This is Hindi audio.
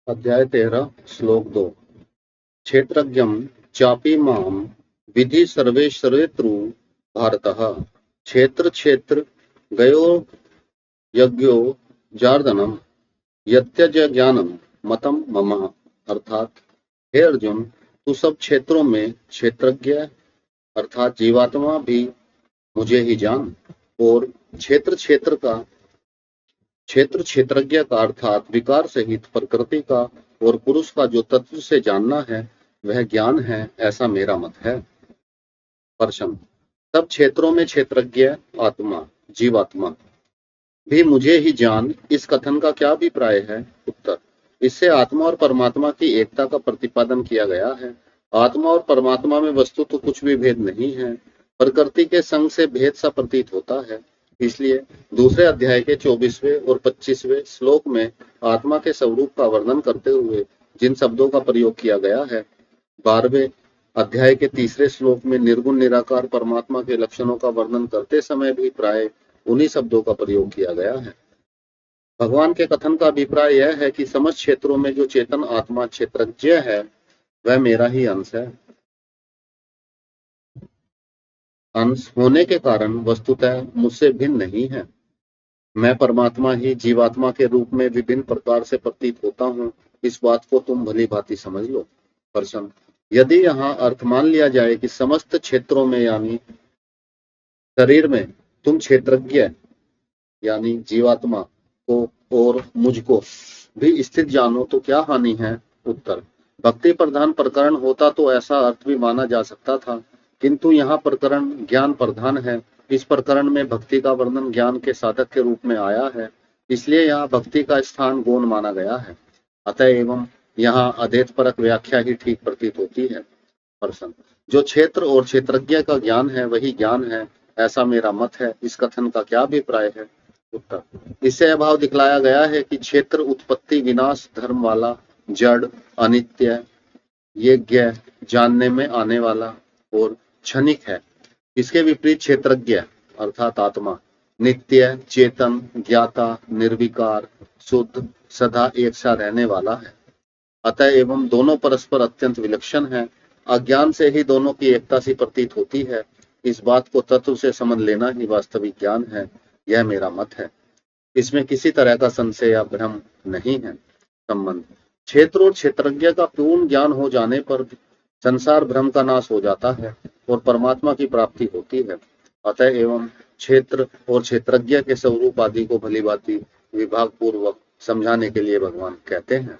अध्याय 13 श्लोक 2। क्षेत्रज्ञं चापि मां विधि सर्वेषु भारतः। क्षेत्र क्षेत्र गयो यज्ञो जार्दनम यत्यज ज्ञानम मतम मम। अर्थात हे अर्जुन, तू सब क्षेत्रों में क्षेत्रज्ञ अर्थात जीवात्मा भी मुझे ही जान, और क्षेत्र क्षेत्रज्ञ का अर्थात विकार सहित प्रकृति का और पुरुष का जो तत्व से जानना है वह ज्ञान है, ऐसा मेरा मत है। प्रश्न, सब क्षेत्रों में क्षेत्रज्ञ आत्मा जीवात्मा भी मुझे ही जान, इस कथन का क्या अभिप्राय है? उत्तर, इससे आत्मा और परमात्मा की एकता का प्रतिपादन किया गया है। आत्मा और परमात्मा में वस्तु तो कुछ भी भेद नहीं है, प्रकृति के संग से भेद सा प्रतीत होता है। इसलिए दूसरे अध्याय के 24वें और 25वें श्लोक में आत्मा के स्वरूप का वर्णन करते हुए जिन शब्दों का प्रयोग किया गया है, 12वें अध्याय के 3 श्लोक में निर्गुण निराकार परमात्मा के लक्षणों का वर्णन करते समय भी प्राय उन्हीं शब्दों का प्रयोग किया गया है। भगवान के कथन का अभिप्राय यह है कि समस्त क्षेत्रों में जो चेतन आत्मा क्षेत्रज्ञ है वह मेरा ही अंश है। अंश होने के कारण वस्तुतः मुझसे भिन्न नहीं है। मैं परमात्मा ही जीवात्मा के रूप में विभिन्न प्रकार से प्रतीत होता हूँ, इस बात को तुम भली भांति समझ लो। प्रश्न, यदि यहाँ अर्थ मान लिया जाए कि समस्त क्षेत्रों में यानी शरीर में तुम क्षेत्रज्ञ यानी जीवात्मा को और मुझको भी स्थित जानो तो क्या हानि है? उत्तर, भक्ति प्रधान प्रकरण होता तो ऐसा अर्थ भी माना जा सकता था, किंतु यहाँ प्रकरण ज्ञान प्रधान है। इस प्रकरण में भक्ति का वर्णन ज्ञान के साधक के रूप में आया है, इसलिए यहाँ भक्ति का स्थान गौण माना गया है। अतः एवं यहाँ अद्वैत परक व्याख्या ही ठीक प्रतीत होती है। प्रश्न, जो क्षेत्र और क्षेत्रज्ञ का ज्ञान है वही ज्ञान है, ऐसा मेरा मत है, इस कथन का क्या अभिप्राय है? उत्तर, इससे यह भाव दिखलाया गया है कि क्षेत्र उत्पत्ति विनाश धर्म वाला, जड़, अनित्य, ये ज्ञ जानने में आने वाला और क्षणिक है। इसके विपरीत क्षेत्रज्ञ अर्थात आत्मा नित्य, चेतन, ज्ञाता, निर्विकार, शुद्ध, सदा एक सा रहने वाला है। अतः एवं दोनों परस्पर अत्यंत विलक्षण है। अज्ञान से ही दोनों की एकता सी प्रतीत होती है। इस बात को तत्व से समझ लेना ही वास्तविक ज्ञान है, यह मेरा मत है। इसमें किसी तरह का संशय या भ्रम नहीं है। संबंध, क्षेत्र और क्षेत्रज्ञ का पूर्ण ज्ञान हो जाने पर संसार भ्रम का नाश हो जाता है और परमात्मा की प्राप्ति होती है। अतः एवं क्षेत्र और क्षेत्रज्ञ के स्वरूप आदि को भली भांति विभाग पूर्वक समझाने के लिए भगवान कहते हैं।